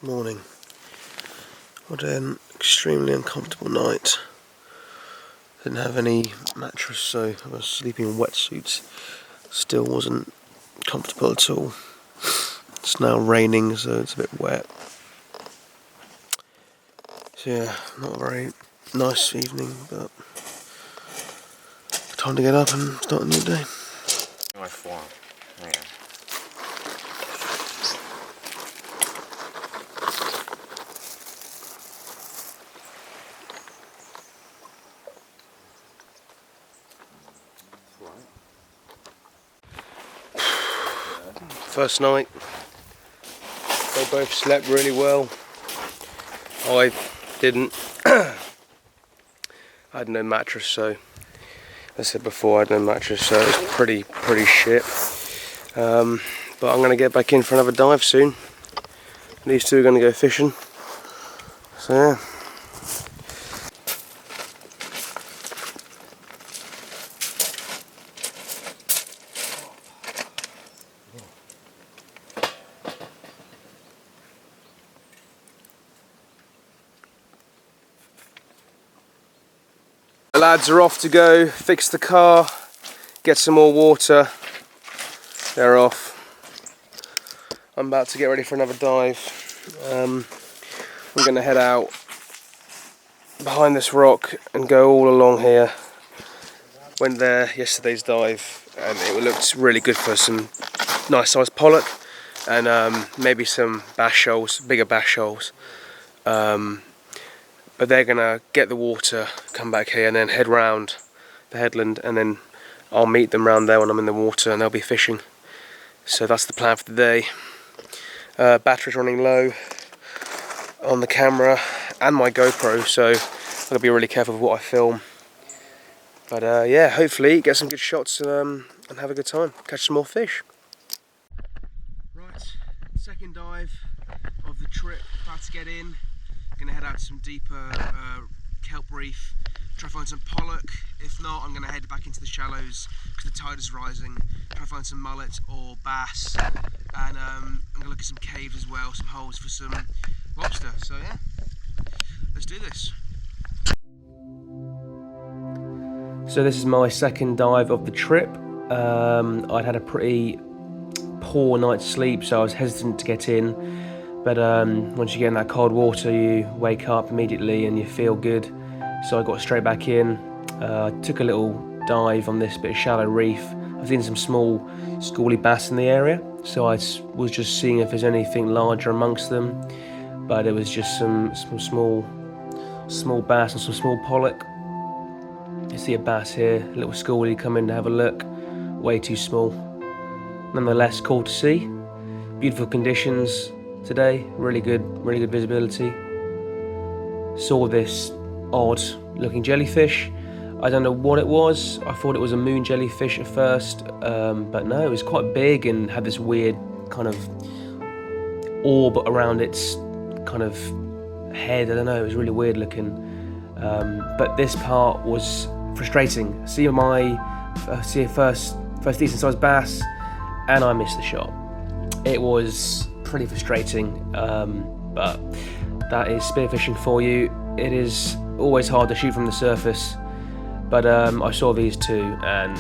Morning. What an extremely uncomfortable night. Didn't have any mattress, so I was sleeping in wetsuits. Still wasn't comfortable at all. It's now raining, so it's a bit wet. So yeah, not a very nice evening, but time to get up and start a new day. First night, they both slept really well. I didn't. I had no mattress, so as I said before, I had no mattress, so it was pretty shit. But I'm going to get back in for another dive soon. These two are going to go fishing. So yeah. The lads are off to go fix the car, get some more water. They're off. I'm about to get ready for another dive. I'm going to head out behind this rock and go all along here. Went there yesterday's dive and it looked really good for some nice sized pollock and maybe some bass shoals, bigger bass shoals. But they're gonna get the water, come back here and then head round the headland, and then I'll meet them round there when I'm in the water and they'll be fishing. So that's the plan for the day. Battery's running low on the camera and my GoPro, so I've got to be really careful with what I film. But yeah, hopefully get some good shots and have a good time, catch some more fish. Right, second dive of the trip, about to get in. Gonna head out to some deeper kelp reef, try to find some pollock. If not, I'm gonna head back into the shallows because the tide is rising, try to find some mullet or bass, and I'm gonna look at some caves as well, some holes for some lobster. So yeah, let's do this. So this is my second dive of the trip. I'd had a pretty poor night's sleep, so I was hesitant to get in. But once you get in that cold water, you wake up immediately and you feel good. So I got straight back in. Took a little dive on this bit of shallow reef. I've seen some small schoolie bass in the area, so I was just seeing if there's anything larger amongst them. But it was just some small bass and some small pollock. You see a bass here, a little schoolie come in to have a look. Way too small. Nonetheless, cool to see. Beautiful conditions today, really good visibility. Saw this odd looking jellyfish. I don't know what it was. I thought it was a moon jellyfish at first, but no, it was quite big and had this weird kind of orb around its kind of head. I don't know, it was really weird looking. But this part was frustrating. See a first decent sized bass and I missed the shot. It was pretty frustrating, but that is spearfishing for you. It is always hard to shoot from the surface, but I saw these two and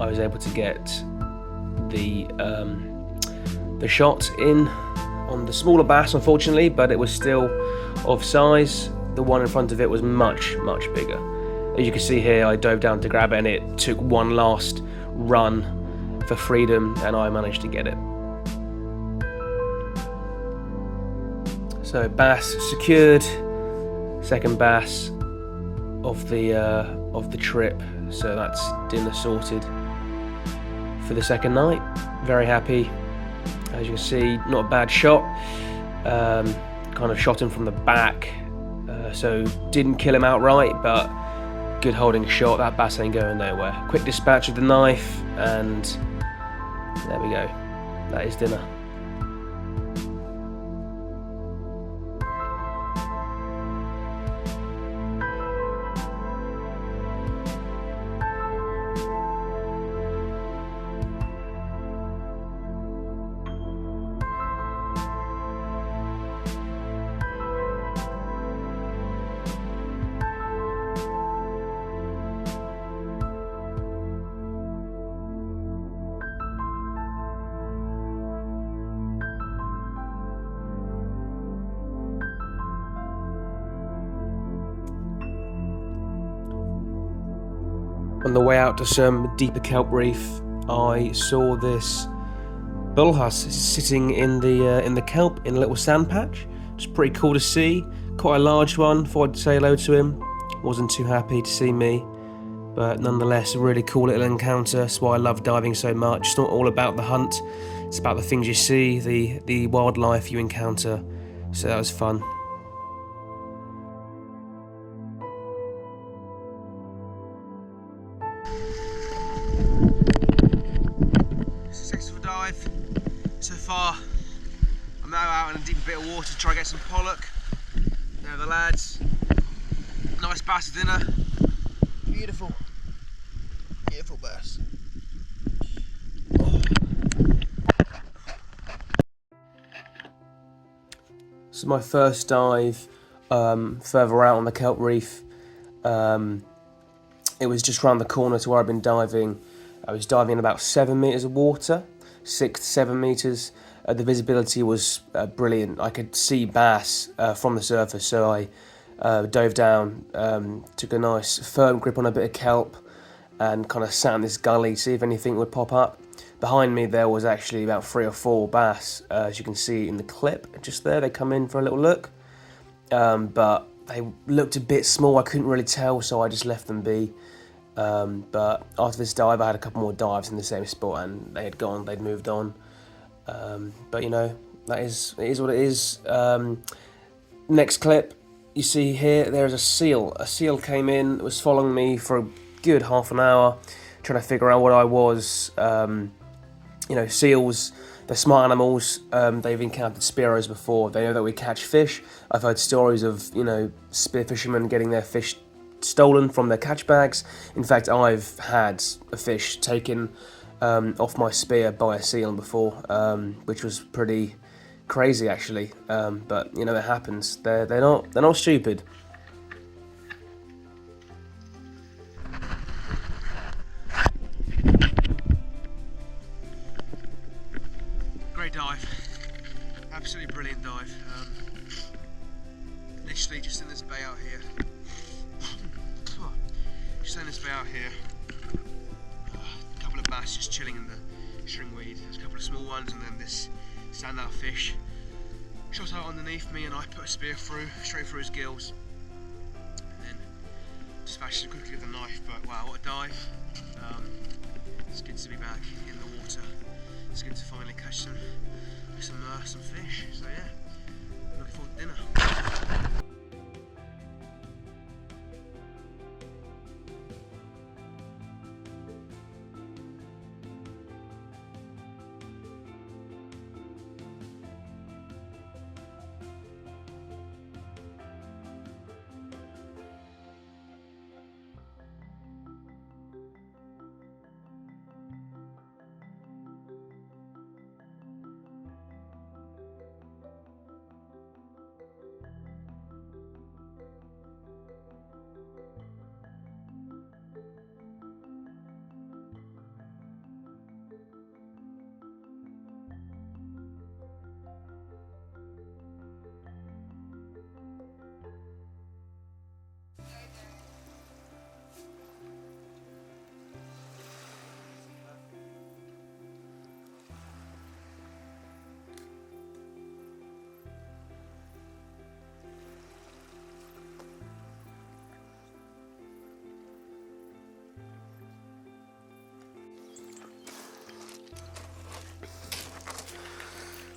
I was able to get the shot in on the smaller bass, unfortunately, but it was still of size. The one in front of it was much bigger. As you can see here, I dove down to grab it and it took one last run for freedom and I managed to get it. So bass secured, second bass of the trip. So that's dinner sorted for the second night. Very happy. As you can see, not a bad shot. Kind of shot him from the back, so didn't kill him outright, but good holding shot. That bass ain't going nowhere. Quick dispatch of the knife, and there we go. That is dinner. On the way out to some deeper kelp reef, I saw this bullhuss sitting in the kelp in a little sand patch. It's pretty cool to see. Quite a large one. Thought I'd say hello to him. Wasn't too happy to see me, but nonetheless a really cool little encounter. That's why I love diving so much. It's not all about the hunt. It's about the things you see, the wildlife you encounter. So that was fun. Successful dive so far. I'm now out in a deep bit of water to try and get some pollock. There are the lads. Nice bass for dinner. Beautiful, beautiful bass. Oh. This is my first dive further out on the kelp reef. It was just round the corner to where I've been diving. I was diving in about 7 meters of water, 6 to 7 meters. The visibility was brilliant. I could see bass from the surface, so I dove down, took a nice firm grip on a bit of kelp, and kind of sat in this gully to see if anything would pop up. Behind me there was actually about 3 or 4 bass, as you can see in the clip just there. They come in for a little look, but they looked a bit small. I couldn't really tell, so I just left them be. But after this dive I had a couple more dives in the same spot and they had gone, they'd moved on. But you know, it is what it is. Next clip, you see here, there's a seal. A seal came in, was following me for a good half an hour, trying to figure out what I was. You know, seals, they're smart animals. They've encountered spearos before. They know that we catch fish. I've heard stories of, you know, spearfishermen getting their fish stolen from their catch bags. In fact, I've had a fish taken off my spear by a seal before, which was pretty crazy actually. But you know, it happens. They're not stupid. Great dive, absolutely brilliant dive. Literally just in this bay out here. Just in this bay out here. A couple of bass just chilling in the stringweed. There's a couple of small ones and then this standout fish shot out underneath me, and I put a spear through, straight through his gills, and then dispatched it quickly with a knife. But wow, what a dive. It's good to be back in the water. It's good to finally catch some fish. So yeah, looking forward to dinner.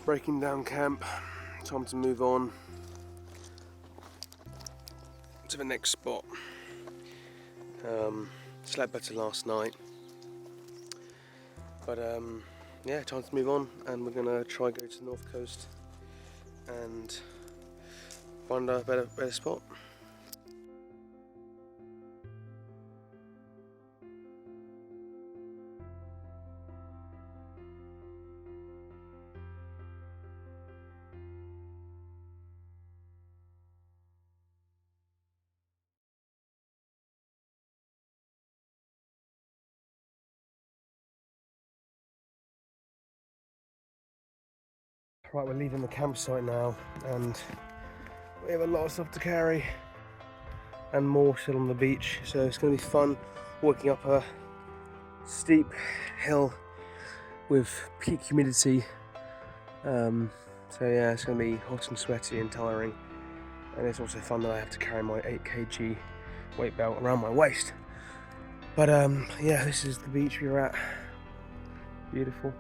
Breaking down camp, time to move on to the next spot. Slept better last night, but yeah, time to move on, and we're gonna try go to the north coast and find a better spot. Right, we're leaving the campsite now, and we have a lot of stuff to carry. and more still on the beach. So it's going to be fun walking up a steep hill with peak humidity. So yeah, it's going to be hot and sweaty and tiring, and it's also fun that I have to carry my 8 kg weight belt around my waist. But yeah, this is the beach we're at. Beautiful.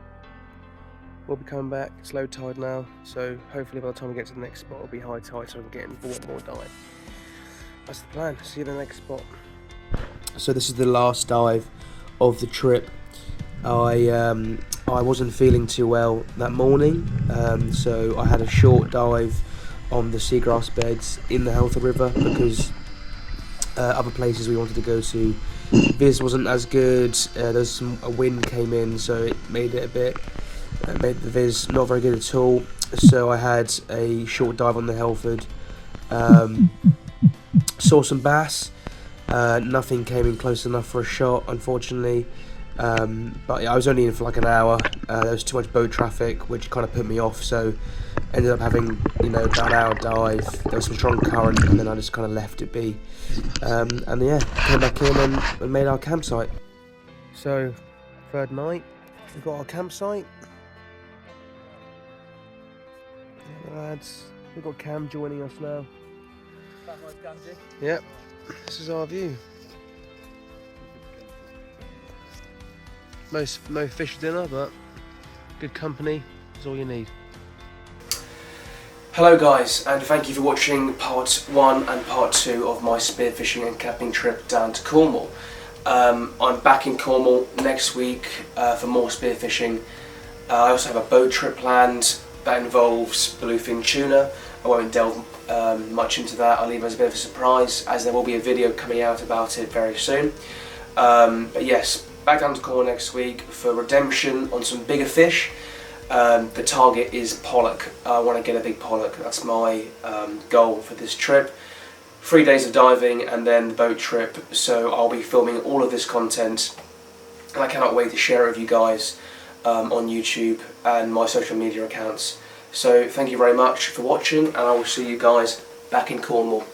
We'll be coming back. It's low tide now, so hopefully by the time we get to the next spot it'll be high tide, so we can get in for one more dive. That's the plan. See you at the next spot. So this is the last dive of the trip. I wasn't feeling too well that morning, so I had a short dive on the seagrass beds in the Healthy River because other places we wanted to go to, Viz wasn't as good. There's a wind came in, so it made it made the Viz not very good at all. So I had a short dive on the Helford. Saw some bass. Nothing came in close enough for a shot, unfortunately. But yeah, I was only in for like an hour. There was too much boat traffic, which kind of put me off. So ended up having, about an hour dive. There was some strong current, and then I just kind of left it be. And yeah, came back in and made our campsite. So third night, we've got our campsite. Yeah, lads, we've got Cam joining us now. Yep, this is our view. No fish for dinner, but good company is all you need. Hello guys, and thank you for watching part 1 and part 2 of my spearfishing and camping trip down to Cornwall. I'm back in Cornwall next week for more spearfishing. I also have a boat trip planned that involves bluefin tuna. I won't delve much into that. I'll leave it as a bit of a surprise, as there will be a video coming out about it very soon. But yes, back down to Cornwall next week for redemption on some bigger fish. The target is pollock. I want to get a big pollock. That's my goal for this trip. 3 days of diving and then the boat trip. So I'll be filming all of this content, and I cannot wait to share it with you guys on YouTube and my social media accounts. So thank you very much for watching, and I will see you guys back in Cornwall.